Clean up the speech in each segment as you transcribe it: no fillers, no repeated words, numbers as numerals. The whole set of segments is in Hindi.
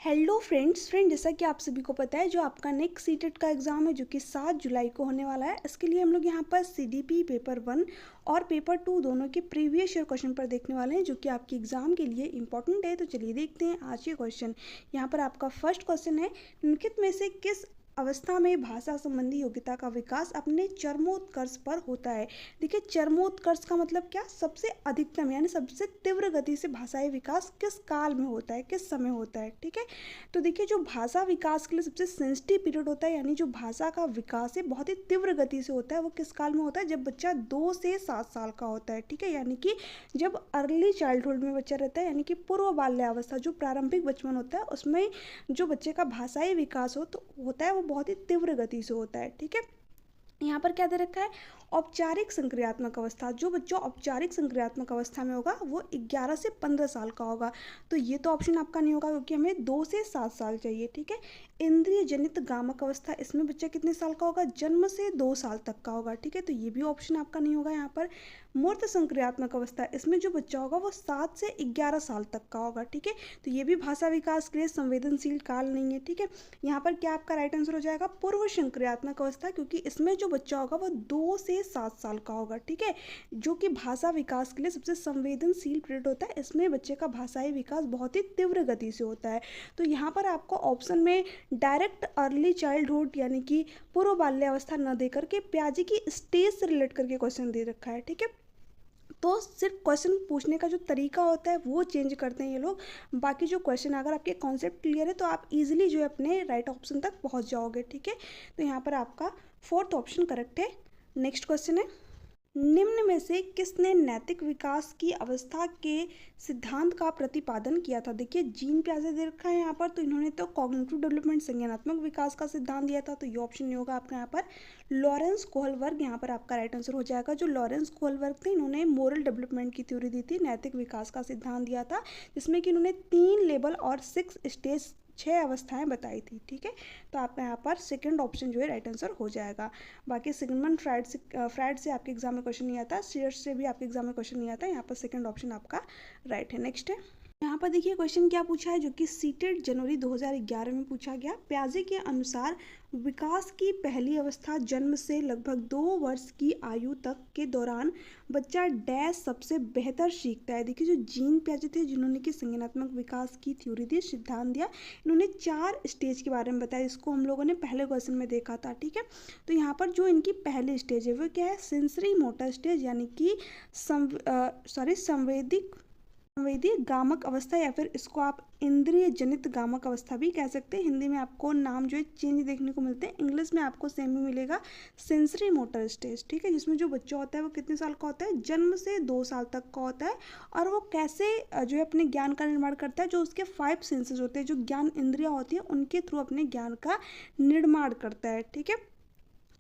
हेलो फ्रेंड्स जैसा कि आप सभी को पता है जो आपका नेक्स्ट सीटेट का एग्ज़ाम है जो कि 7 जुलाई को होने वाला है। इसके लिए हम लोग यहाँ पर सीडीपी पेपर 1 और पेपर 2 दोनों के प्रीवियस ईयर क्वेश्चन पर देखने वाले हैं जो कि आपके एग्ज़ाम के लिए इंपॉर्टेंट है। तो चलिए देखते हैं आज के क्वेश्चन। यहाँ पर आपका फर्स्ट क्वेश्चन है, निम्नलिखित में से किस अवस्था में भाषा संबंधी योग्यता का विकास अपने चरमोत्कर्ष पर होता है। देखिए, चरमोत्कर्ष का मतलब क्या, सबसे अधिकतम यानी सबसे तीव्र गति से भाषाई विकास किस काल में होता है, किस समय होता है। ठीक है, तो देखिए जो भाषा विकास के लिए सबसे सेंसिटिव पीरियड होता है यानी जो भाषा का विकास है बहुत ही तीव्र गति से होता है, वो किस काल में होता है, जब बच्चा 2 से 7 साल का होता है। ठीक है, यानी कि जब अर्ली चाइल्डहुड में बच्चा रहता है यानी कि पूर्व बाल्यावस्था, जो प्रारंभिक बचपन होता है उसमें जो बच्चे का भाषाई विकास होता है वो बहुत ही तीव्र गति से होता है। ठीक है, यहाँ पर क्या दे रखा है, औपचारिक संक्रियात्मक अवस्था। जो बच्चा औपचारिक संक्रियात्मक अवस्था में होगा वो 11 से 15 साल का होगा। तो ये तो ऑप्शन आपका नहीं होगा क्योंकि हमें 2 से 7 साल चाहिए। ठीक है, इंद्रिय जनित गामक अवस्था, इसमें बच्चा कितने साल का होगा, जन्म से 2 साल तक का होगा। ठीक है, तो ये भी ऑप्शन आपका नहीं होगा। यहाँ पर मूर्त संक्रियात्मक अवस्था, इसमें जो बच्चा होगा वो 7 से 11 साल तक का होगा। ठीक है, तो ये भी भाषा विकास के लिए संवेदनशील काल नहीं है। ठीक है, यहाँ पर क्या आपका राइट आंसर हो जाएगा, पूर्व संक्रियात्मक अवस्था, क्योंकि इसमें जो बच्चा होगा वो 2 से 7 साल का होगा। ठीक है, जो कि भाषा विकास के लिए सबसे संवेदनशील पीरियड होता है, इसमें बच्चे का भाषाई विकास बहुत ही तीव्र गति से होता है। तो यहाँ पर आपको ऑप्शन में डायरेक्ट अर्ली चाइल्डहुड यानी कि पूर्व बाल्यावस्था न देकर के प्याजे की स्टेज से रिलेट करके क्वेश्चन दे रखा है। ठीक है, तो सिर्फ क्वेश्चन पूछने का जो तरीका होता है वो चेंज करते हैं ये लोग। बाकी जो क्वेश्चन अगर आपके कॉन्सेप्ट क्लियर है तो आप इजीली जो है अपने राइट ऑप्शन तक पहुंच जाओगे। ठीक है, तो यहाँ पर आपका फोर्थ ऑप्शन करेक्ट है। नेक्स्ट क्वेश्चन है, निम्न में से किसने नैतिक विकास की अवस्था के सिद्धांत का प्रतिपादन किया था। देखिए जीन प्याजे दे रखा है यहाँ पर, तो इन्होंने तो कॉग्निटिव डेवलपमेंट संज्ञानात्मक विकास का सिद्धांत दिया था, तो ये ऑप्शन नहीं होगा आपका। यहाँ पर लॉरेंस कोहलबर्ग यहाँ पर आपका राइट आंसर हो जाएगा। जो लॉरेंस कोहलबर्ग थे इन्होंने मोरल डेवलपमेंट की थ्योरी दी थी, नैतिक विकास का सिद्धांत दिया था, जिसमें कि इन्होंने 3 लेवल और 6 स्टेज 6 अवस्थाएं बताई थी। ठीक है, तो आपका यहाँ पर सेकंड ऑप्शन जो है राइट आंसर हो जाएगा। बाकी सिगमंड फ्राइड से आपके एग्जाम में क्वेश्चन नहीं आता, सीयर्स से भी आपके एग्जाम में क्वेश्चन नहीं आता। यहाँ पर सेकंड ऑप्शन आपका राइट है। नेक्स्ट है, यहाँ पर देखिए क्वेश्चन क्या पूछा है, जो कि सीटेड जनवरी 2011 में पूछा गया। प्याजे के अनुसार विकास की पहली अवस्था जन्म से लगभग 2 वर्ष की आयु तक के दौरान बच्चा डैश सबसे बेहतर सीखता है। देखिए जो जीन प्याजे थे जिन्होंने कि संज्ञानात्मक विकास की थ्योरी दी, सिद्धांत दिया, इन्होंने 4 स्टेज के बारे में बताया, इसको हम लोगों ने पहले क्वेश्चन में देखा था। ठीक है, तो यहाँ पर जो इनकी पहली स्टेज है वो क्या है, सेंसरी मोटर स्टेज यानी कि संवेदी गामक अवस्था, या फिर इसको आप इंद्रिय जनित गामक अवस्था भी कह सकते हैं। हिंदी में आपको नाम जो है चेंज देखने को मिलते हैं, इंग्लिश में आपको सेम ही मिलेगा, सेंसरी मोटर स्टेज। ठीक है, जिसमें जो बच्चा होता है वो कितने साल का होता है, जन्म से 2 साल तक का होता है, और वो कैसे जो है अपने ज्ञान का निर्माण करता है, जो उसके 5 सेंसेस होते हैं, जो ज्ञान इंद्रियाँ होती हैं उनके थ्रू अपने ज्ञान का निर्माण करता है। ठीक है,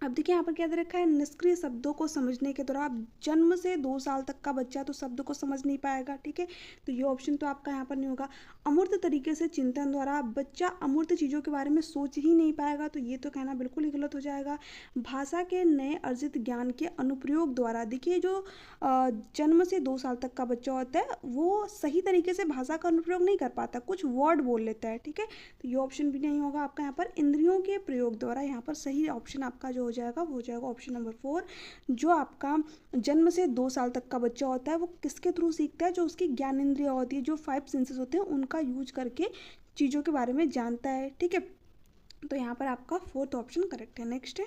अब देखिए यहाँ पर क्या दे रखा है, निष्क्रिय शब्दों को समझने के दौरान जन्म से 2 साल तक का बच्चा तो शब्द को समझ नहीं पाएगा। ठीक है, तो ये ऑप्शन तो आपका यहाँ पर नहीं होगा। अमूर्त तरीके से चिंतन द्वारा बच्चा अमूर्त चीज़ों के बारे में सोच ही नहीं पाएगा, तो ये तो कहना बिल्कुल ही गलत हो जाएगा। भाषा के नए अर्जित ज्ञान के अनुप्रयोग द्वारा, देखिए जो जन्म से 2 साल तक का बच्चा होता है वो सही तरीके से भाषा का अनुप्रयोग नहीं कर पाता, कुछ वर्ड बोल लेता है। ठीक है, तो ये ऑप्शन भी नहीं होगा आपका। यहाँ पर इंद्रियों के प्रयोग द्वारा, यहाँ पर सही ऑप्शन आपका जो हो जाएगा वो हो जाएगा ऑप्शन नंबर 4। जो आपका जन्म से 2 साल तक का बच्चा होता है वो किसके थ्रू सीखता है, जो उसकी ज्ञान इंद्रिया होती है, जो 5 सेंसेस होते हैं उनका यूज करके चीज़ों के बारे में जानता है। ठीक है, तो यहाँ पर आपका 4th ऑप्शन करेक्ट है। नेक्स्ट है,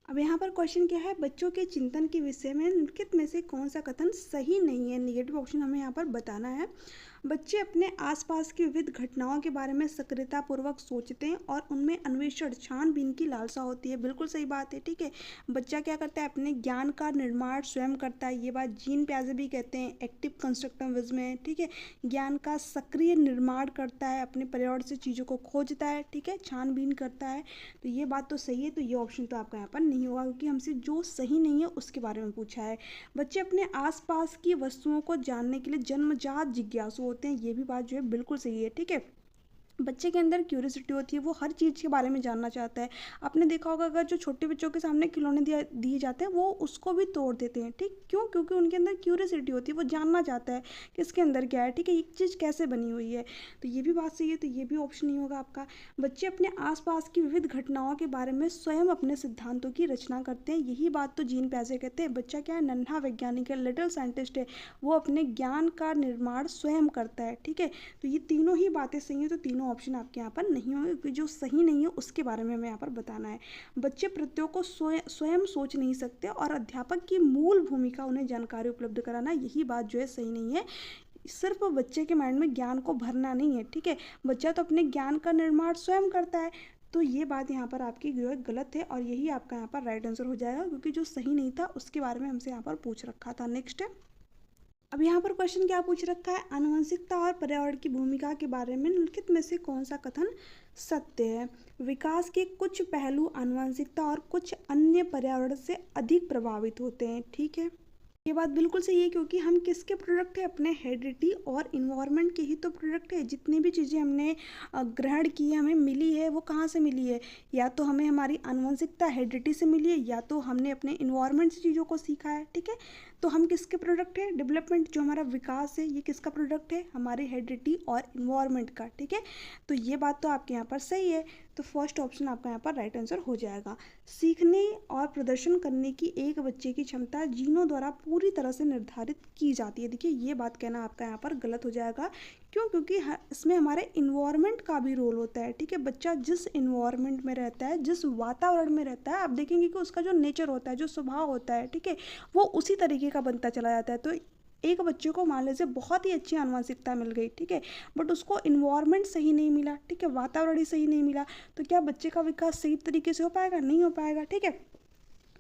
अब यहाँ पर क्वेश्चन क्या है, बच्चों के चिंतन के विषय में निम्नलिखित में से कौन सा कथन सही नहीं है। नेगेटिव ऑप्शन हमें यहाँ पर बताना है। बच्चे अपने आसपास की विविध घटनाओं के बारे में सक्रियतापूर्वक सोचते हैं और उनमें अन्वेषण छानबीन की लालसा होती है। बिल्कुल सही बात है। ठीक है, बच्चा क्या करता है, अपने ज्ञान का निर्माण स्वयं करता है। ये बात जीन प्याजे भी कहते हैं, एक्टिव कंस्ट्रक्टिविज्म में। ठीक है, ज्ञान का सक्रिय निर्माण करता है, अपने पर्यावरण से चीज़ों को खोजता है। ठीक है, छानबीन करता है, तो ये बात तो सही है। तो ये ऑप्शन तो आपका यहाँ पर नहीं होगा क्योंकि हमसे जो सही नहीं है उसके बारे में पूछा है। बच्चे अपने आसपास की वस्तुओं को जानने के लिए जन्मजात जिज्ञासु होते हैं, ये भी बात जो है बिल्कुल सही है। ठीक है, बच्चे के अंदर क्यूरियोसिटी होती है, वो हर चीज़ के बारे में जानना चाहता है। आपने देखा होगा अगर जो छोटे बच्चों के सामने खिलौने दिए जाते हैं वो उसको भी तोड़ देते हैं, ठीक क्यों? क्योंकि उनके अंदर क्यूरियोसिटी होती है, वो जानना चाहता है कि इसके अंदर क्या है, ठीक है, एक चीज़ कैसे बनी हुई है। तो ये भी बात सही है, तो ये भी ऑप्शन नहीं होगा आपका। बच्चे अपने आसपास की विविध घटनाओं के बारे में स्वयं अपने सिद्धांतों की रचना करते हैं, यही बात तो जीन प्याजे कहते हैं। बच्चा क्या है, नन्हा वैज्ञानिक है, लिटिल साइंटिस्ट है, वो अपने ज्ञान का निर्माण स्वयं करता है, ठीक है। तो ये तीनों ही बातें सही हैं, तो तीनों ऑप्शन आपके यहाँ पर नहीं होंगे, क्योंकि जो सही नहीं है उसके बारे में हमें यहाँ पर बताना है। बच्चे प्रत्ययों को स्वयं सोच नहीं सकते और अध्यापक की मूल भूमिका उन्हें जानकारी उपलब्ध कराना, यही बात जो है सही नहीं है। सिर्फ बच्चे के माइंड में ज्ञान को भरना नहीं है, ठीक है, बच्चा तो अपने ज्ञान का निर्माण स्वयं करता है। तो ये बात यहाँ पर आपकी जो है गलत है और यही आपका यहाँ पर राइट आंसर हो जाएगा, क्योंकि जो सही नहीं था उसके बारे में हमसे यहाँ पर पूछ रखा था। नेक्स्ट है, अब यहाँ पर क्वेश्चन क्या पूछ रखा है, आनुवंशिकता और पर्यावरण की भूमिका के बारे में निम्नलिखित में से कौन सा कथन सत्य है? विकास के कुछ पहलू आनुवंशिकता और कुछ अन्य पर्यावरण से अधिक प्रभावित होते हैं, ठीक है, ये बात बिल्कुल सही है, क्योंकि हम किसके प्रोडक्ट है, अपने हेरिडिटी और इन्वायरमेंट के ही तो प्रोडक्ट है। जितनी भी चीज़ें हमने ग्रहण की है, हमें मिली है, वो कहाँ से मिली है, या तो हमें हमारी आनुवंशिकता हेरिडिटी से मिली है, या तो हमने अपने इन्वायरमेंट से चीज़ों को सीखा है, ठीक है। तो हम किसके प्रोडक्ट है, डेवलपमेंट जो हमारा विकास है ये किसका प्रोडक्ट है, हमारी हेरिडिटी और इन्वायरमेंट का, ठीक है। तो ये बात तो आपके यहाँ पर सही है, तो फर्स्ट ऑप्शन आपका यहाँ पर राइट आंसर हो जाएगा। सीखने और प्रदर्शन करने की एक बच्चे की क्षमता जीनों द्वारा पूरी तरह से निर्धारित की जाती है। देखिए ये बात कहना आपका यहाँ पर गलत हो जाएगा, क्यों? क्योंकि इसमें हमारे इन्वायरमेंट का भी रोल होता है, ठीक है। बच्चा जिस इन्वायरमेंट में रहता है, जिस वातावरण में रहता है, आप देखेंगे कि उसका जो नेचर होता है, जो स्वभाव होता है, ठीक है, वो उसी तरीके का बनता चला जाता है। तो एक बच्चे को मान लीजिए बहुत ही अच्छी आनुवंशिकता मिल गई, ठीक है, बट उसको इन्वायरमेंट सही नहीं मिला, ठीक है, वातावरण ही सही नहीं मिला, तो क्या बच्चे का विकास सही तरीके से हो पाएगा? नहीं हो पाएगा, ठीक है।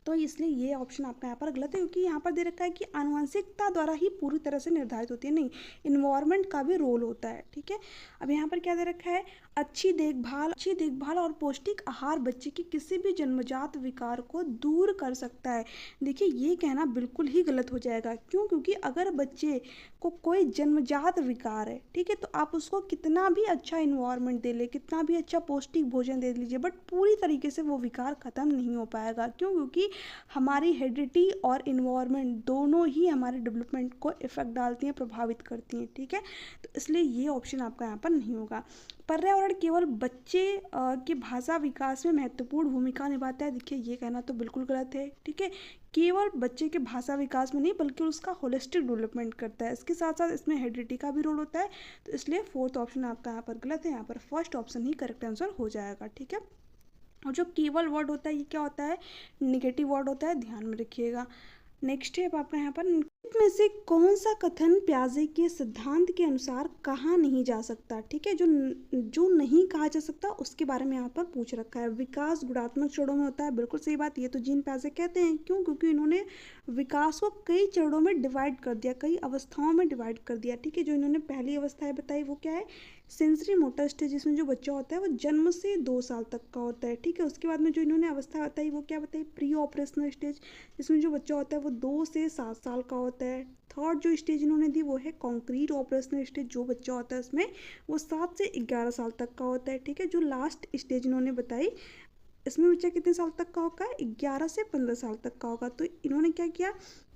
तो इसलिए ये ऑप्शन आपका यहाँ पर गलत है, क्योंकि यहाँ पर दे रखा है कि आनुवंशिकता द्वारा ही पूरी तरह से निर्धारित होती है, नहीं, इन्वायरमेंट का भी रोल होता है, ठीक है। अब यहाँ पर क्या दे रखा है, अच्छी देखभाल और पौष्टिक आहार बच्चे की किसी भी जन्मजात विकार को दूर कर सकता है। देखिए ये कहना बिल्कुल ही गलत हो जाएगा, क्यों? क्योंकि अगर बच्चे को कोई जन्मजात विकार है, ठीक है, तो आप उसको कितना भी अच्छा इन्वायरमेंट दे ले, कितना भी अच्छा पौष्टिक भोजन दे लीजिए, बट पूरी तरीके से वो विकार खत्म नहीं हो पाएगा। क्यों? क्योंकि हमारी हेरिडिटी और इन्वायरमेंट दोनों ही हमारे डेवलपमेंट को इफेक्ट डालती हैं, प्रभावित करती हैं, ठीक है। तो इसलिए ये ऑप्शन आपका यहाँ पर नहीं होगा। पर्यावरण केवल बच्चे के भाषा विकास में महत्वपूर्ण भूमिका निभाता है। देखिए ये कहना तो बिल्कुल गलत है, ठीक है, केवल बच्चे के भाषा विकास में नहीं बल्कि उसका होलिस्टिक डेवलपमेंट करता है। इसके साथ साथ इसमें हेरिडिटी का भी रोल होता है, तो इसलिए फोर्थ ऑप्शन आपका यहाँ पर गलत है, यहाँ पर फर्स्ट ऑप्शन ही करेक्ट आंसर हो जाएगा, ठीक है। और जो केवल वर्ड होता है ये क्या होता है, निगेटिव वर्ड होता है, ध्यान में रखिएगा। नेक्स्ट है अब आपका यहाँ पर, में से कौन सा कथन प्याजे के सिद्धांत के अनुसार कहा नहीं जा सकता, ठीक है, जो नहीं कहा जा सकता उसके बारे में यहाँ पर पूछ रखा है। विकास गुणात्मक चरणों में होता है, बिल्कुल सही बात, ये तो जीन प्याजे कहते हैं। क्यों? क्योंकि इन्होंने विकास को कई चरणों में डिवाइड कर दिया, कई अवस्थाओं में डिवाइड कर दिया, ठीक है। जो इन्होंने पहली अवस्थाएं बताई वो क्या है, सेंसरी मोटर स्टेज, जिसमें जो बच्चा होता है वो जन्म से 2 साल तक का होता है, ठीक है। उसके बाद में जो इन्होंने अवस्था बताई वो क्या बताई, प्री ऑपरेशनल स्टेज, जिसमें जो बच्चा होता है वो 2 से 7 साल का होता है। थर्ड जो स्टेज इन्होंने दी वो है कॉन्क्रीट ऑपरेशनल स्टेज, जो बच्चा होता है उसमें वो 7 से 11 साल तक का होता है, ठीक है। जो लास्ट स्टेज इन्होंने बताई इसमें बच्चा कितने साल तक का होगा, 11 से 15 साल तक का होगा। तो इन्होंने क्या किया,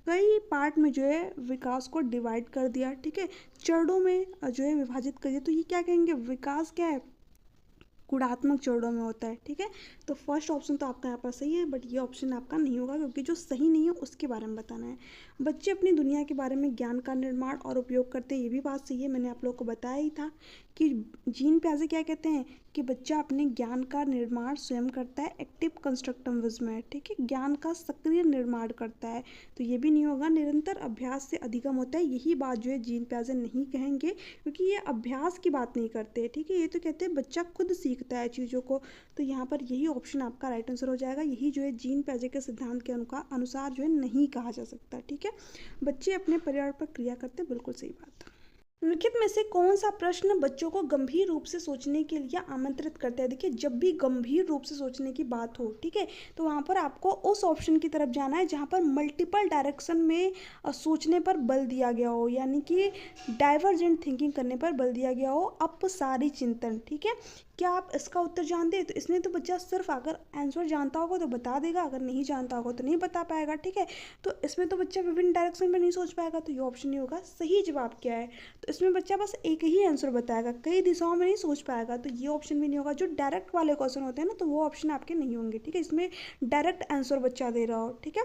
कई पार्ट में जो है विकास को डिवाइड कर दिया, ठीक है, चरणों में जो है विभाजित कर दिया। तो ये क्या कहेंगे, विकास क्या है, गुणात्मक चरणों में होता है, ठीक है। तो फर्स्ट ऑप्शन तो आपका यहाँ पर सही है, बट ये ऑप्शन आपका नहीं होगा, क्योंकि जो सही नहीं है उसके बारे में बताना है। बच्चे अपनी दुनिया के बारे में ज्ञान का निर्माण और उपयोग करते हैं, ये भी बात सही है, मैंने आप लोगों को बताया ही था कि जीन प्याजे क्या कहते हैं कि बच्चा अपने ज्ञान का निर्माण स्वयं करता है, एक्टिव कंस्ट्रक्टिविज्म है, ठीक है, ज्ञान का सक्रिय निर्माण करता है। तो ये भी नहीं होगा, निरंतर अभ्यास से अधिगम होता है, यही बात जो है जीन प्याजे नहीं कहेंगे, क्योंकि ये अभ्यास की बात नहीं करते, ठीक है। ये तो कहते हैं बच्चा खुद सीखता है चीज़ों को। तो यहाँ पर यही ऑप्शन आपका राइट आंसर हो जाएगा, यही जो है जीन प्याजे के सिद्धांत के अनुसार जो है नहीं कहा जा सकता, ठीक है। बच्चे अपने पर्यावरण पर क्रिया करते, बिल्कुल सही बात। निम्नलिखित में से कौन सा प्रश्न बच्चों को गंभीर रूप से सोचने के लिए आमंत्रित करता है? देखिए, जब भी गंभीर रूप से सोचने की बात हो, ठीक है, तो वहाँ पर आपको उस ऑप्शन की तरफ जाना है जहाँ पर मल्टीपल डायरेक्शन में सोचने पर बल दिया गया हो, यानी कि डाइवर्जेंट थिंकिंग करने पर बल दिया गया हो, अपसारी चिंतन। ठीक है, क्या आप इसका उत्तर जानते हैं? तो इसमें तो बच्चा सिर्फ अगर आंसर जानता होगा तो बता देगा, अगर नहीं जानता होगा तो नहीं बता पाएगा। ठीक है, तो इसमें तो बच्चा विभिन्न डायरेक्शन में नहीं सोच पाएगा, तो ये ऑप्शन नहीं होगा। सही जवाब क्या है? तो इसमें बच्चा बस एक ही आंसर बताएगा, कई दिशाओं में नहीं सोच पाएगा, तो ये ऑप्शन भी नहीं होगा। जो डायरेक्ट वाले क्वेश्चन होते हैं ना, तो वो ऑप्शन आपके नहीं होंगे। ठीक है, इसमें डायरेक्ट आंसर बच्चा दे रहा हो। ठीक है,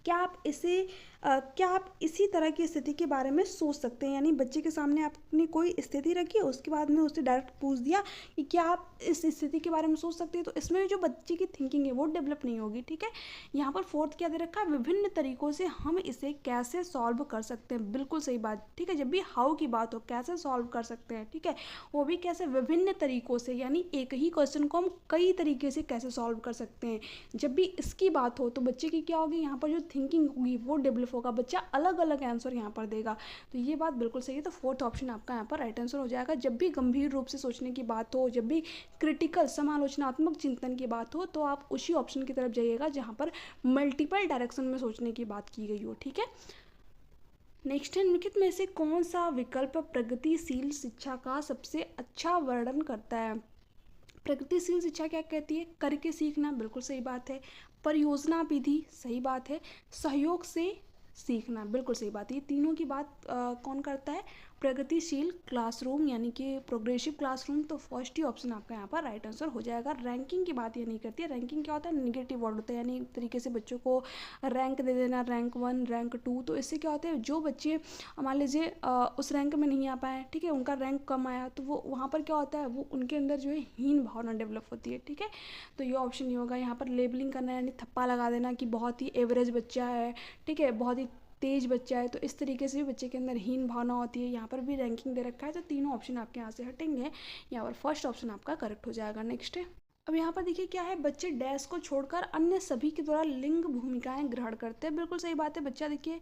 क्या आप इसी तरह की स्थिति के बारे में सोच सकते हैं? यानी बच्चे के सामने आपने कोई स्थिति रखी है, उसके बाद में उससे डायरेक्ट पूछ दिया कि क्या आप इस स्थिति के बारे में सोच सकते हैं, तो इसमें जो बच्चे की थिंकिंग है वो डेवलप नहीं होगी। ठीक है, यहाँ पर फोर्थ क्या दे रखा है? विभिन्न तरीकों से हम इसे कैसे सॉल्व कर सकते हैं। बिल्कुल सही बात। ठीक है, जब भी हाउ की बात हो, कैसे सॉल्व कर सकते हैं, ठीक है, वो भी कैसे? विभिन्न तरीकों से, यानी एक ही क्वेश्चन को हम कई तरीके से कैसे सॉल्व कर सकते हैं। जब भी इसकी बात हो तो बच्चे की क्या होगी? यहाँ पर जो थिंकिंग होगी वो डेवलप होगा, बच्चा अलग अलग आंसर यहाँ पर देगा। तो ये बात बिल्कुल सही है। तो फोर्थ ऑप्शन आपका यहाँ पर राइट आंसर हो जाएगा। जब भी गंभीर रूप से सोचने की बात हो, जब भी क्रिटिकल समालोचनात्मक चिंतन की बात हो, तो आप उसी ऑप्शन की तरफ जाइएगा जहाँ पर मल्टीपल डायरेक्शन में सोचने की बात की गई हो। ठीक है, नेक्स्ट है, निम्नलिखित में से कौन सा विकल्प प्रगतिशील शिक्षा का सबसे अच्छा वर्णन करता है? प्रगतिशील शिक्षा क्या कहती है? करके सीखना, बिल्कुल सही बात है। परियोजना विधि, सही बात है। सहयोग से सीखना, बिल्कुल सही बात है। ये तीनों की बात कौन करता है? प्रगतिशील क्लासरूम, यानी कि प्रोग्रेसिव क्लासरूम। तो फर्स्ट ही ऑप्शन आपका यहाँ पर राइट आंसर हो जाएगा। रैंकिंग की बात ये नहीं करती है। रैंकिंग क्या होता है? निगेटिव वर्ड होता है, यानी एक तरीके से बच्चों को रैंक दे देना, रैंक 1, रैंक 2। तो इससे क्या होता है? जो बच्चे मान लीजिए उस रैंक में नहीं आ पाए, ठीक है, उनका रैंक कम आया, तो वो वहाँ पर क्या होता है? वो उनके अंदर जो है हीन भावना डेवलप होती है। ठीक है, तो ये ऑप्शन नहीं होगा। यहाँ पर लेबलिंग करना, यानी थप्पा लगा देना कि बहुत ही एवरेज बच्चा है, ठीक है, बहुत ही तेज बच्चा है, तो इस तरीके से भी बच्चे के अंदर हीन भावना होती है। यहाँ पर भी रैंकिंग दे रखा है, तो तीनों ऑप्शन आपके यहाँ से हटेंगे। यहाँ पर फर्स्ट ऑप्शन आपका करेक्ट हो जाएगा। नेक्स्ट है, अब यहाँ पर देखिए क्या है? बच्चे डैश को छोड़कर अन्य सभी के द्वारा लिंग भूमिकाएं ग्रहण करते हैं। बिल्कुल सही बात है। बच्चा देखिए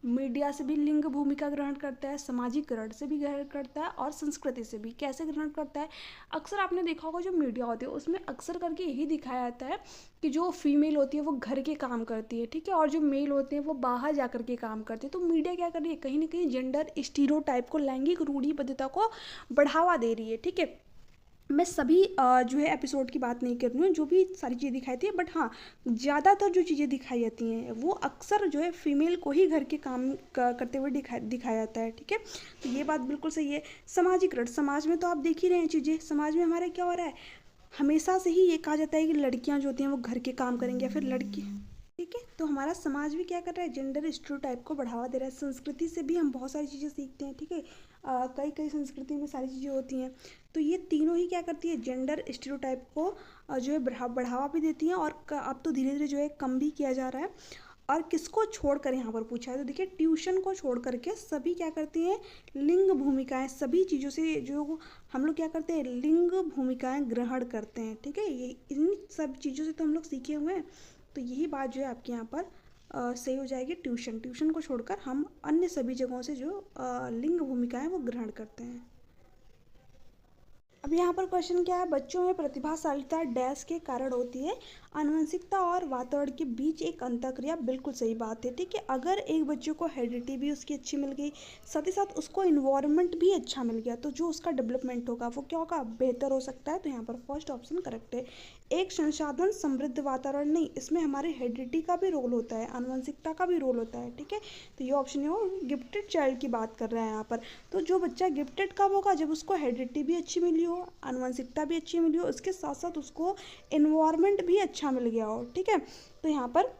मीडिया से भी लिंग भूमिका ग्रहण करता है, सामाजिकरण से भी ग्रहण करता है, और संस्कृति से भी। कैसे ग्रहण करता है? अक्सर आपने देखा होगा जो मीडिया होती है उसमें अक्सर करके यही दिखाया जाता है कि जो फीमेल होती है वो घर के काम करती है, ठीक है, और जो मेल होते हैं वो बाहर जा कर के काम करते हैं। तो मीडिया क्या कर रही है? कहीं ना कहीं जेंडर स्टीरियोटाइप को, लैंगिक रूढ़िबद्धता को बढ़ावा दे रही है। ठीक है, मैं सभी जो है एपिसोड की बात नहीं कर रही हूँ, जो भी सारी चीज़ें दिखाई थी, बट हाँ, ज़्यादातर जो चीज़ें दिखाई जाती हैं वो अक्सर जो है फीमेल को ही घर के काम करते हुए दिखाया जाता है। ठीक है, तो ये बात बिल्कुल सही है। सामाजिकरण, समाज में तो आप देख ही रहे हैं चीज़ें, समाज में हमारे क्या हो रहा है? हमेशा से ही ये कहा जाता है कि लड़कियां जो होती हैं वो घर के काम करेंगी, या फिर लड़की, ठीक है, तो हमारा समाज भी क्या कर रहा है? जेंडर स्टीरियोटाइप को बढ़ावा दे रहा है। संस्कृति से भी हम बहुत सारी चीज़ें सीखते हैं। ठीक है, कई कई संस्कृति में सारी चीज़ें होती हैं, तो ये तीनों ही क्या करती है? जेंडर स्टीरियोटाइप को जो है बढ़ावा भी देती हैं, और अब तो धीरे धीरे जो है कम भी किया जा रहा है। और किसको छोड़कर यहाँ पर पूछा है? तो देखिए ट्यूशन को छोड़ करके सभी क्या करती हैं? लिंग भूमिकाएं, सभी चीज़ों से जो हम लोग क्या करते हैं? लिंग भूमिकाएं ग्रहण करते हैं। ठीक है, ये इन सब चीज़ों से तो हम लोग सीखे हुए हैं। तो यही बात जो है आपके यहाँ पर सही हो जाएगी। ट्यूशन को छोड़कर हम अन्य सभी जगहों से जो लिंग भूमिकाएं वो ग्रहण करते हैं। अब यहाँ पर क्वेश्चन क्या है? बच्चों में प्रतिभाशालीता डैश के कारण होती है? आनुवंशिकता और वातावरण के बीच एक अंतःक्रिया, बिल्कुल सही बात है। ठीक है, अगर एक बच्चे को हेरिडिटी भी उसकी अच्छी मिल गई, साथ ही साथ उसको इन्वायरमेंट भी अच्छा मिल गया, तो जो उसका डेवलपमेंट होगा वो क्या होगा? बेहतर हो सकता है। तो यहाँ पर फर्स्ट ऑप्शन करेक्ट है। एक संसाधन समृद्ध वातावरण नहीं, इसमें हमारे हेरिडिटी का भी रोल होता है, आनुवंशिकता का भी रोल होता है। ठीक है, तो ये ऑप्शन है, गिफ्टेड चाइल्ड की बात कर रहे हैं यहाँ पर। तो जो बच्चा गिफ्टेड कब होगा? जब उसको हेरिडिटी भी अच्छी मिली हो, आनुवंशिकता भी अच्छी मिली हो, उसके साथ साथ उसको एनवायरनमेंट भी अच्छा मिल गया हो। ठीक है, तो यहाँ पर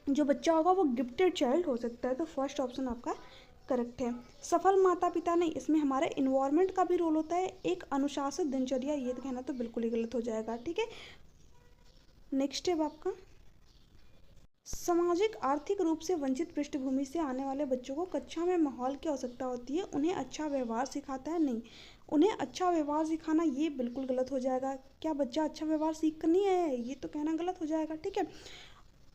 जो बच्चा होगा वो गिफ्टेड चाइल्ड हो सकता है। तो फर्स्ट ऑप्शन आपका करेक्ट है। सफल माता पिता नहीं, इसमें हमारे इन्वायरमेंट का भी रोल होता है। एक अनुशासित दिनचर्या, ये कहना तो बिल्कुल ही गलत हो जाएगा। ठीक है, नेक्स्ट है आपका सामाजिक आर्थिक रूप से वंचित पृष्ठभूमि से आने वाले बच्चों को कक्षा में माहौल की आवश्यकता होती है, उन्हें अच्छा व्यवहार सिखाता है? नहीं, उन्हें अच्छा व्यवहार सिखाना ये बिल्कुल गलत हो जाएगा। क्या बच्चा अच्छा व्यवहार सीख कर नहीं आया है? ये तो कहना गलत हो जाएगा। ठीक है,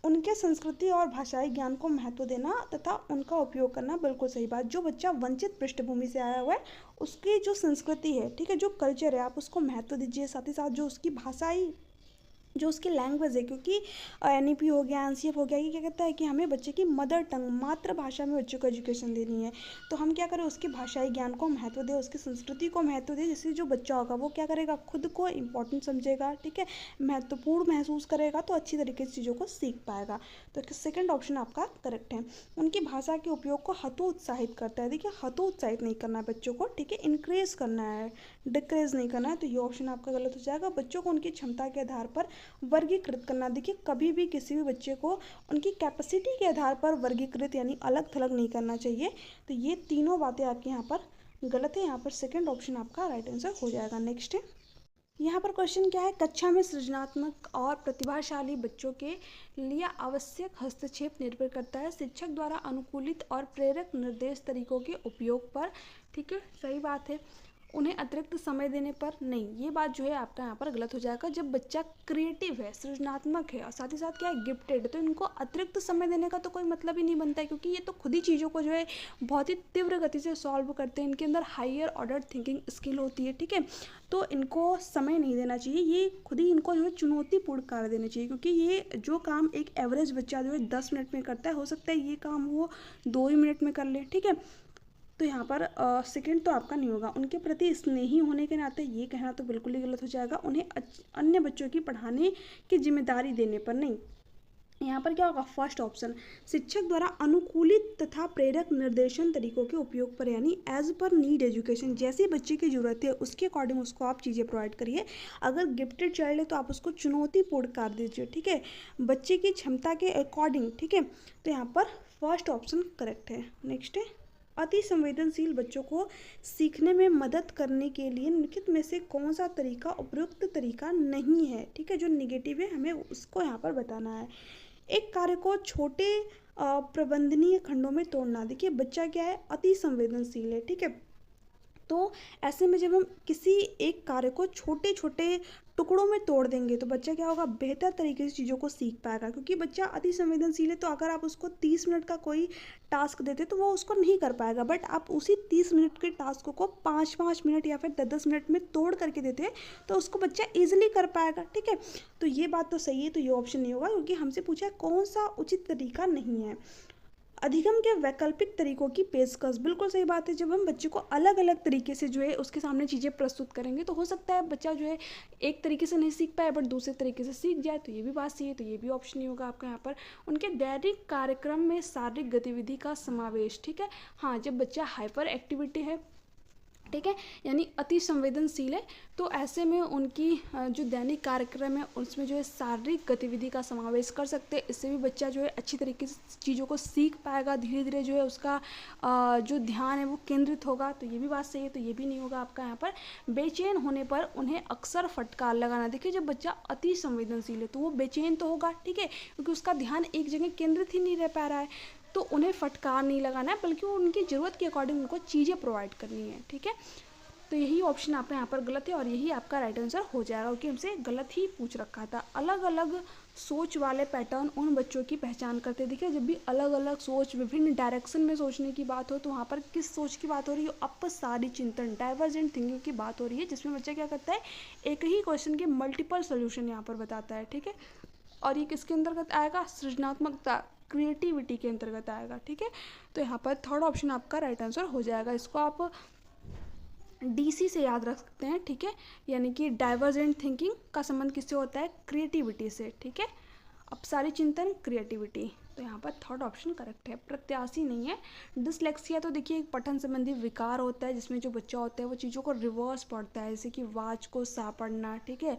उनके संस्कृति और भाषाई ज्ञान को महत्व देना तथा उनका उपयोग करना, बिल्कुल सही बात। जो बच्चा वंचित पृष्ठभूमि से आया हुआ है उसकी जो संस्कृति है, ठीक है, जो कल्चर है, आप उसको महत्व दीजिए। साथ ही साथ जो उसकी भाषाई, जो उसकी लैंग्वेज है, क्योंकि NEP हो गया, NCF हो गया, ये क्या कहता है कि हमें बच्चे की मदर टंग, मातृभाषा में बच्चों को एजुकेशन देनी है। तो हम क्या करें, उसके भाषाई ज्ञान को महत्व दें, उसकी संस्कृति को महत्व दें, जिससे जो बच्चा होगा वो क्या करेगा, खुद को इम्पोर्टेंट समझेगा, ठीक है, महत्वपूर्ण महसूस करेगा, तो अच्छी तरीके से चीज़ों को सीख पाएगा। तो सेकंड ऑप्शन आपका करेक्ट है। उनकी भाषा के उपयोग को हतोत्साहित करता है। देखिए, हतोत्साहित नहीं करना है बच्चों को, ठीक है, इनक्रेज करना है, डिक्रेज नहीं करना है। तो ये ऑप्शन आपका गलत हो जाएगा। बच्चों को उनकी क्षमता के आधार पर वर्गीकृत करना। देखिए, कभी भी किसी भी बच्चे को उनकी कैपेसिटी के आधार पर वर्गीकृत यानी अलग थलग नहीं करना चाहिए। तो ये तीनों बातें आपके यहाँ पर गलत है। यहाँ पर सेकंड ऑप्शन आपका राइट आंसर हो जाएगा। नेक्स्ट है, यहाँ पर क्वेश्चन क्या है, कक्षा में सृजनात्मक और प्रतिभाशाली बच्चों के लिए आवश्यक हस्तक्षेप निर्भर करता है शिक्षक द्वारा अनुकूलित और प्रेरक निर्देश तरीकों के उपयोग पर। ठीक है, सही बात है। उन्हें अतिरिक्त समय देने पर नहीं, ये बात जो है आपका यहाँ पर गलत हो जाएगा। जब बच्चा क्रिएटिव है, सृजनात्मक है और साथ ही साथ क्या है, गिफ्टेड है, तो इनको अतिरिक्त समय देने का तो कोई मतलब ही नहीं बनता है, क्योंकि ये तो खुद ही चीज़ों को जो है बहुत ही तीव्र गति से सॉल्व करते हैं। इनके अंदर हायर ऑर्डर थिंकिंग स्किल होती है, ठीक है, तो इनको समय नहीं देना चाहिए। ये खुद ही इनको जो है चुनौतीपूर्ण कार्य देना चाहिए, क्योंकि ये जो काम एक एवरेज बच्चा जो है 10 मिनट में करता है, हो सकता है ये काम वो 2 ही मिनट में कर ले, ठीक है। तो यहाँ पर सेकंड तो आपका नहीं होगा। उनके प्रति स्नेही होने के नाते ये कहना तो बिल्कुल ही गलत हो जाएगा। उन्हें अन्य बच्चों की पढ़ाने की जिम्मेदारी देने पर नहीं। यहाँ पर क्या होगा, फर्स्ट ऑप्शन, शिक्षक द्वारा अनुकूलित तथा प्रेरक निर्देशन तरीकों के उपयोग पर, यानी एज पर नीड एजुकेशन, जैसी बच्चे की जरूरत है उसके अकॉर्डिंग उसको आप चीज़ें प्रोवाइड करिए। अगर गिफ्टेड चाइल्ड है तो आप उसको चुनौतीपूर्ण कार्य दीजिए, ठीक है, बच्चे की क्षमता के अकॉर्डिंग, ठीक है। तो यहाँ पर फर्स्ट ऑप्शन करेक्ट है। नेक्स्ट है, अति संवेदनशील बच्चों को सीखने में मदद करने के लिए निम्नलिखित में से कौन सा तरीका उपयुक्त तरीका नहीं है, ठीक है, जो निगेटिव है हमें उसको यहाँ पर बताना है। एक कार्य को छोटे प्रबंधनीय खंडों में तोड़ना। देखिए, बच्चा क्या है, अति संवेदनशील है, ठीक है, तो ऐसे में जब हम किसी एक कार्य को छोटे छोटे टुकड़ों में तोड़ देंगे तो बच्चा क्या होगा, बेहतर तरीके से चीज़ों को सीख पाएगा। क्योंकि बच्चा अति संवेदनशील है, तो अगर आप उसको 30 मिनट का कोई टास्क देते तो वो उसको नहीं कर पाएगा, बट आप उसी 30 मिनट के टास्क को 5-5 मिनट या फिर 10-10 मिनट में तोड़ करके देते हैं तो उसको बच्चा ईजिली कर पाएगा, ठीक है। तो ये बात तो सही है, तो ये ऑप्शन नहीं होगा, क्योंकि हमसे पूछा है कौन सा उचित तरीका नहीं है। अधिगम के वैकल्पिक तरीकों की पेशकश, बिल्कुल सही बात है। जब हम बच्चे को अलग अलग तरीके से जो है उसके सामने चीज़ें प्रस्तुत करेंगे तो हो सकता है बच्चा जो है एक तरीके से नहीं सीख पाए बट दूसरे तरीके से सीख जाए, तो ये भी बात सही है। तो ये भी ऑप्शन नहीं होगा आपका यहाँ पर। उनके दैनिक कार्यक्रम में शारीरिक गतिविधि का समावेश, ठीक है, हाँ, जब बच्चा हाइपर एक्टिविटी है, ठीक है, यानी अति संवेदनशील है, तो ऐसे में उनकी जो दैनिक कार्यक्रम है उसमें जो है शारीरिक गतिविधि का समावेश कर सकते हैं। इससे भी बच्चा जो है अच्छी तरीके से चीज़ों को सीख पाएगा, धीरे धीरे जो है उसका जो ध्यान है वो केंद्रित होगा। तो ये भी बात सही है, तो ये भी नहीं होगा आपका यहाँ पर। बेचैन होने पर उन्हें अक्सर फटकार लगाना। देखिए, जब बच्चा अति संवेदनशील है तो वो बेचैन तो होगा, ठीक है, क्योंकि उसका ध्यान एक जगह केंद्रित ही नहीं रह पा रहा है, तो उन्हें फटकार नहीं लगाना है, बल्कि उनकी ज़रूरत के अकॉर्डिंग उनको चीज़ें प्रोवाइड करनी है, ठीक है। तो यही ऑप्शन आपका यहाँ पर गलत है और यही आपका राइट आंसर हो जाएगा, क्योंकि हमसे गलत ही पूछ रखा था। अलग अलग सोच वाले पैटर्न उन बच्चों की पहचान करते। देखिए, जब भी अलग अलग सोच, विभिन्न डायरेक्शन में सोचने की बात हो तो वहाँ पर किस सोच की बात हो रही है, अपसारी चिंतन, डाइवर्जेंट थिंकिंग की बात हो रही है, जिसमें बच्चा क्या करता है, एक ही क्वेश्चन के मल्टीपल सोल्यूशन यहाँ पर बताता है, ठीक है। और ये किसके अंतर्गत आएगा, सृजनात्मकता, क्रिएटिविटी के अंतर्गत आएगा, ठीक है। तो यहाँ पर थर्ड ऑप्शन आपका राइट आंसर हो जाएगा। इसको आप DC से याद रख सकते हैं, ठीक है, यानी कि डाइवर्जेंट थिंकिंग का संबंध किससे होता है, क्रिएटिविटी से, ठीक है, अपसारी चिंतन, क्रिएटिविटी। तो यहाँ पर थर्ड ऑप्शन करेक्ट है, प्रत्याशी नहीं है। डिसलेक्सिया तो देखिए एक पठन संबंधी विकार होता है, जिसमें जो बच्चा होता है वो चीज़ों को रिवर्स पढ़ता है, जैसे कि वाच को सा पढ़ना, ठीक है,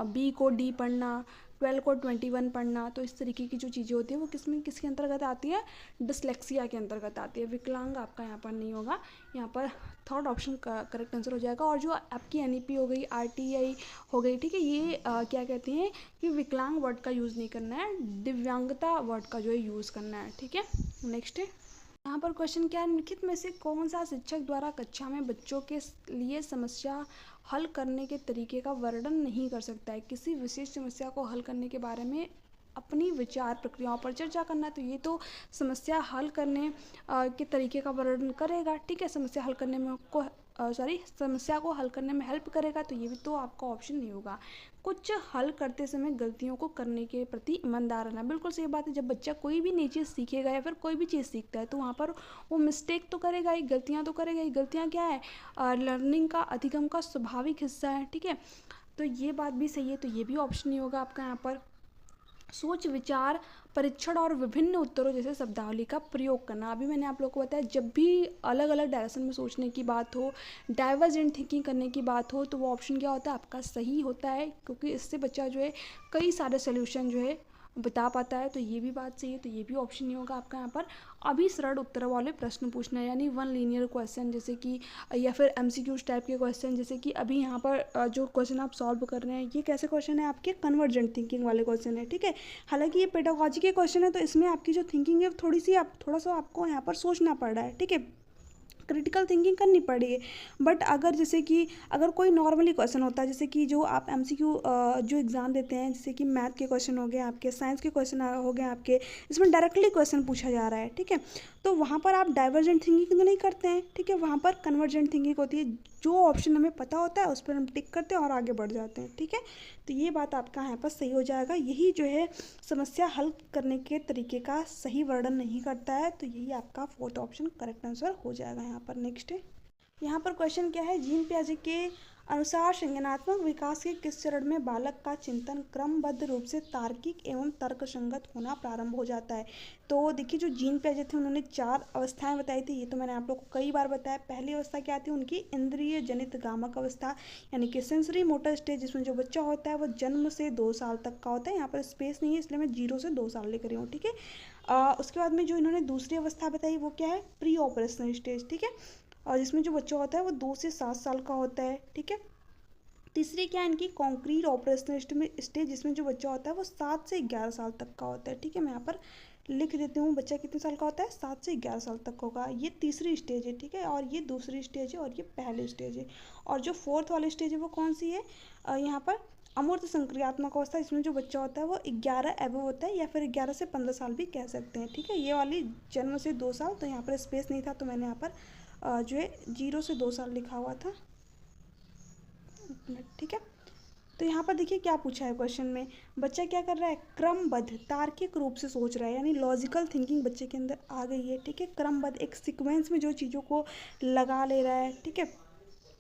B को D पढ़ना, 12 को 21 पढ़ना। तो इस तरीके की जो चीज़ें होती है वो किसके अंतर्गत आती है, डिसलेक्सिया के अंतर्गत आती है। विकलांग आपका यहाँ पर नहीं होगा, यहाँ पर थर्ड ऑप्शन करेक्ट आंसर हो जाएगा। और जो आपकी NEP हो गई, RTI हो गई, ठीक है, ये क्या कहते हैं कि विकलांग वर्ड का यूज़ नहीं करना है, दिव्यांगता वर्ड का जो है यूज़ करना है, ठीक है। नेक्स्ट है, यहाँ पर क्वेश्चन क्या है, निम्नलिखित में से कौन सा शिक्षक द्वारा कक्षा में बच्चों के लिए समस्या हल करने के तरीके का वर्णन नहीं कर सकता है। किसी विशेष समस्या को हल करने के बारे में अपनी विचार प्रक्रियाओं पर चर्चा करना। तो ये तो समस्या हल करने के तरीके का वर्णन करेगा, ठीक है, समस्या हल करने में समस्या को हल करने में हेल्प करेगा। तो ये भी तो आपका ऑप्शन नहीं होगा। कुछ हल करते समय गलतियों को करने के प्रति ईमानदार रहना, बिल्कुल सही बात है। जब बच्चा कोई भी नई चीज़ सीखेगा या फिर कोई भी चीज़ सीखता है तो वहाँ पर वो मिस्टेक तो करेगा ही, गलतियाँ तो करेगा ही। गलतियाँ क्या है, लर्निंग का, अधिगम का स्वाभाविक हिस्सा है, ठीक है। तो ये बात भी सही है, तो ये भी ऑप्शन नहीं होगा आपका यहाँ पर। सोच विचार परीक्षण और विभिन्न उत्तरों जैसे शब्दावली का प्रयोग करना। अभी मैंने आप लोगों को बताया, जब भी अलग अलग डायरेक्शन में सोचने की बात हो, डाइवर्जेंट थिंकिंग करने की बात हो, तो वो ऑप्शन क्या होता है आपका, सही होता है, क्योंकि इससे बच्चा जो है कई सारे सोल्यूशन जो है बता पाता है। तो ये भी बात सही है, तो ये भी ऑप्शन नहीं होगा आपका यहाँ पर। अभी सरल उत्तर वाले प्रश्न पूछना है, यानी वन लीनियर क्वेश्चन जैसे कि, या फिर एमसीक्यूज टाइप के क्वेश्चन, जैसे कि अभी यहाँ पर जो क्वेश्चन आप सॉल्व कर रहे हैं, ये कैसे क्वेश्चन है आपके, कन्वर्जेंट थिंकिंग वाले क्वेश्चन है, ठीक है। हालांकि ये पेडागोजी के क्वेश्चन है, तो इसमें आपकी जो थिंकिंग है थोड़ा सा आपको यहाँ पर सोचना पड़ रहा है, ठीक है, क्रिटिकल थिंकिंग करनी पड़ेगी। बट अगर जैसे कि अगर कोई नॉर्मली क्वेश्चन होता है, जैसे कि जो आप एमसीक्यू जो एग्ज़ाम देते हैं, जैसे कि मैथ के क्वेश्चन हो गए आपके, साइंस के क्वेश्चन हो गए आपके, इसमें डायरेक्टली क्वेश्चन पूछा जा रहा है, ठीक है, तो वहाँ पर आप डाइवर्जेंट थिंकिंग तो नहीं करते हैं, ठीक है, वहाँ पर कन्वर्जेंट थिंकिंग होती है। जो ऑप्शन हमें पता होता है उस पर हम टिक करते हैं और आगे बढ़ जाते हैं, ठीक है। तो ये बात आपका यहाँ पर सही हो जाएगा। यही जो है समस्या हल करने के तरीके का सही वर्णन नहीं करता है, तो यही आपका फोर्थ ऑप्शन करेक्ट आंसर हो जाएगा यहाँ पर। नेक्स्ट है, यहाँ पर क्वेश्चन क्या है, जीन पियाजे के अनुसार संज्ञानात्मक विकास के किस चरण में बालक का चिंतन क्रमबद्ध रूप से तार्किक एवं तर्कसंगत होना प्रारंभ हो जाता है। तो देखिए, जो जीन पियाजे थे उन्होंने 4 अवस्थाएं बताई थी, ये तो मैंने आप लोग को कई बार बताया। पहली अवस्था क्या थी उनकी, इंद्रिय जनित गामक अवस्था, यानी कि सेंसरी मोटर स्टेज, जिसमें जो बच्चा होता है वो जन्म से 2 साल तक का होता है। यहाँ पर स्पेस नहीं है इसलिए मैं 0 से 2 साल लेकर रही हूँ, ठीक है। उसके बाद में जो इन्होंने दूसरी अवस्था बताई वो क्या है, प्री ऑपरेशनल स्टेज, ठीक है, और जिसमें जो बच्चा होता है वो 2 से 7 साल का होता है, ठीक है। तीसरी क्या है इनकी, कॉन्क्रीट ऑपरेशनल स्टेज, जिसमें जो बच्चा होता है वो 7 से 11 साल तक का होता है, ठीक है। मैं यहाँ पर लिख देती हूँ, बच्चा कितने साल का होता है, 7 से 11 साल तक होगा। ये तीसरी स्टेज है, ठीक है, और ये दूसरी स्टेज है, और ये पहली स्टेज है। और जो फोर्थ वाली स्टेज है वो कौन सी है, यहाँ पर अमूर्त संक्रियात्मक अवस्था, इसमें जो बच्चा होता है वो 11 एबव होता है, या फिर 11 से 15 साल भी कह सकते हैं, ठीक है। ये वाली जन्म से 2 साल, तो यहाँ पर स्पेस नहीं था तो मैंने यहाँ पर जो है 0 से 2 साल लिखा हुआ था, ठीक है। तो यहाँ पर देखिए क्या पूछा है क्वेश्चन में, बच्चा क्या कर रहा है, क्रमबद्ध तार्किक रूप से सोच रहा है, यानी लॉजिकल थिंकिंग बच्चे के अंदर आ गई है, ठीक है। क्रमबद्ध एक सीक्वेंस में जो चीज़ों को लगा ले रहा है, ठीक है,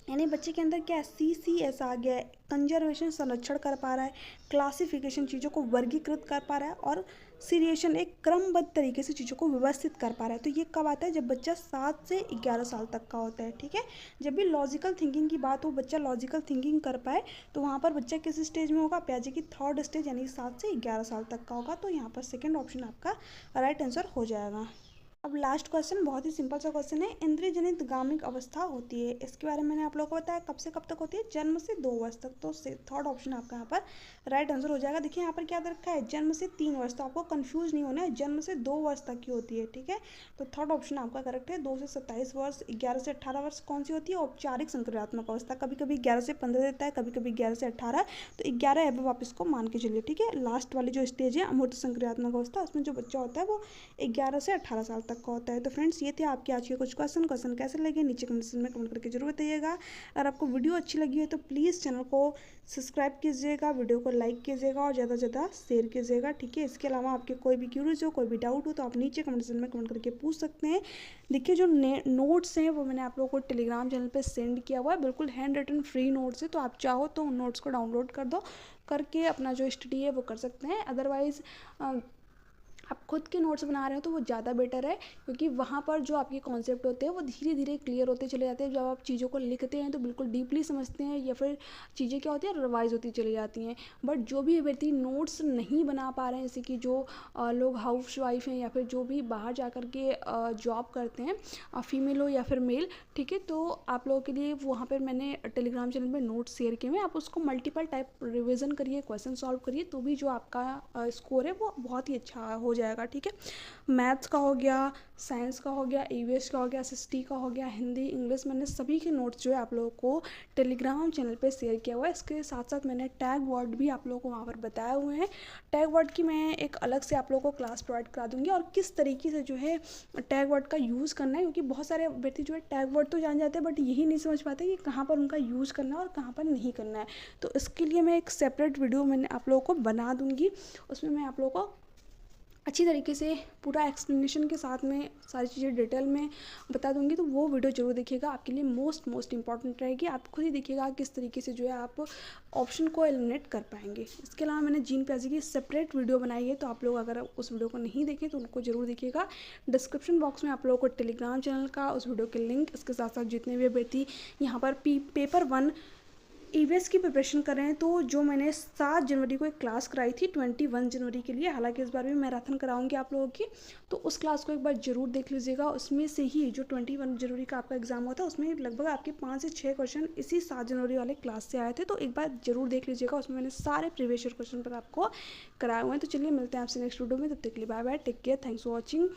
यानी बच्चे के अंदर क्या है, CCS आ गया है, कंजर्वेशन संरक्षण कर पा रहा है, क्लासिफिकेशन चीज़ों को वर्गीकृत कर पा रहा है, और सीरिएशन एक क्रमबद्ध तरीके से चीज़ों को व्यवस्थित कर पा रहा है। तो ये कब आता है, जब बच्चा 7 से 11 साल तक का होता है, ठीक है। जब भी लॉजिकल थिंकिंग की बात हो, बच्चा लॉजिकल थिंकिंग कर पाए, तो वहाँ पर बच्चा किस स्टेज में होगा, पियाजे की थर्ड स्टेज, यानी 7 से 11 साल तक का होगा। तो यहाँ पर सेकेंड ऑप्शन आपका राइट आंसर हो जाएगा। अब लास्ट क्वेश्चन बहुत ही सिंपल सा क्वेश्चन है, इंद्रिय जनित गामिक अवस्था होती है, इसके बारे में मैंने आप लोगों को बताया कब से कब तक होती है, जन्म से 2 वर्ष तक। तो थर्ड ऑप्शन आपका यहाँ पर राइट आंसर हो जाएगा। देखिए यहाँ पर क्या दे रखा है, जन्म से 3 वर्ष, तो आपको कंफ्यूज नहीं होना है, जन्म से 2 वर्ष तक की होती है, ठीक है। तो थर्ड ऑप्शन आपका करेक्ट है। 2 से 27 वर्ष, 11 से 18 वर्ष कौन सी होती है, औपचारिक संक्रियात्मक अवस्था। कभी कभी 11 से 15 देता है, कभी कभी 11 से 18, तो 11 एबव आप इसको मान के चलिए, ठीक है। लास्ट वाली जो स्टेज है अमूर्त संक्रियात्मक अवस्था, उसमें जो बच्चा होता है वो 11 से 18 साल तक का होता है। तो फ्रेंड्स ये थे आपके आज के कुछ क्वेश्चन कैसे लगे नीचे कमेंट सेक्शन में कमेंट करके जरूर बताइएगा। अगर आपको वीडियो अच्छी लगी है तो प्लीज़ चैनल को सब्सक्राइब कीजिएगा, वीडियो को लाइक कीजिएगा और ज़्यादा से ज़्यादा शेयर कीजिएगा, ठीक है। इसके अलावा आपके कोई भी क्यूरीज हो, कोई भी डाउट हो, तो आप नीचे कमेंट सेक्शन में कमेंट करके पूछ सकते हैं। देखिए जो नोट्स हैं वो मैंने आप लोगों को टेलीग्राम चैनल पर सेंड किया हुआ है, बिल्कुल हैंड रिटन फ्री नोट्स है, तो आप चाहो तो उन नोट्स को डाउनलोड कर दो, करके अपना जो स्टडी है वो कर सकते हैं। अदरवाइज़ आप खुद के नोट्स बना रहे हो तो वो ज़्यादा बेटर है, क्योंकि वहाँ पर जो आपके कॉन्सेप्ट होते हैं वो धीरे धीरे क्लियर होते चले जाते हैं। जब आप चीज़ों को लिखते हैं तो बिल्कुल डीपली समझते हैं, या फिर चीज़ें क्या होती हैं रिवाइज होती चली जाती हैं। बट जो भी व्यक्ति नोट्स नहीं बना पा रहे हैं, जैसे कि जो लोग हाउस वाइफ हैं या फिर जो भी बाहर जा कर के जॉब करते हैं, फीमेल हो या फिर मेल, ठीक है, तो आप लोगों के लिए वहाँ पर मैंने टेलीग्राम चैनल पर नोट्स शेयर किए हुए, आप उसको मल्टीपल टाइप रिविज़न करिए, क्वेश्चन सॉल्व करिए, तो भी जो आपका स्कोर है वो बहुत ही अच्छा हो जाएगा, ठीक है। मैथ्स का हो गया, साइंस का हो गया, ईवीएस का हो गया, एसएसटी का हो गया, हिंदी, इंग्लिश, मैंने सभी के नोट्स जो है आप लोगों को टेलीग्राम चैनल पे शेयर किया हुआ है। इसके साथ साथ मैंने टैग वर्ड भी आप लोगों को वहाँ पर बताए हुए हैं। टैग वर्ड की मैं एक अलग से आप लोगों को क्लास प्रोवाइड करा दूँगी, और किस तरीके से जो है टैग वर्ड का यूज़ करना है, क्योंकि बहुत सारे व्यक्ति जो है टैग वर्ड तो जान जाते हैं बट यही नहीं समझ पाते कि कहाँ पर उनका यूज़ करना है और कहाँ पर नहीं करना है। तो इसके लिए मैं एक सेपरेट वीडियो मैंने आप लोगों को बना दूँगी, उसमें मैं आप लोगों को अच्छी तरीके से पूरा एक्सप्लेनेशन के साथ में सारी चीज़ें डिटेल में बता दूंगी। तो वो वीडियो जरूर देखिएगा, आपके लिए मोस्ट इंपॉर्टेंट रहेगी। आप खुद ही देखिएगा किस तरीके से जो है आप ऑप्शन को एलिमिनेट कर पाएंगे। इसके अलावा मैंने जीन प्याजी की सेपरेट वीडियो बनाई है, तो आप लोग अगर उस वीडियो को नहीं देखें तो उनको जरूर देखिएगा। डिस्क्रिप्शन बॉक्स में आप लोगों को टेलीग्राम चैनल का उस वीडियो के लिंक, इसके साथ साथ जितने भी अभ्यर्थी यहाँ पर पेपर 1 ईवीएस की प्रिपरेशन कर रहे हैं, तो जो मैंने 7 जनवरी को एक क्लास कराई थी 21 जनवरी के लिए, हालांकि इस बार भी मैराथन कराऊंगी आप लोगों की, तो उस क्लास को एक बार जरूर देख लीजिएगा। उसमें से ही जो 21 जनवरी का आपका एग्जाम होता है उसमें लगभग आपके 5 से 6 क्वेश्चन इसी 7 जनवरी वाले क्लास से आए थे, तो एक बार जरूर देख लीजिएगा। उसमें मैंने सारे प्रीवियस ईयर क्वेश्चन पर आपको कराए हुए हैं। तो चलिए मिलते हैं आपसे नेक्स्ट वीडियो में, तब तक के लिए bye bye, take care, thanks for watching.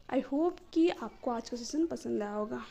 I hope कि आपको आज का सेशन पसंद आया होगा।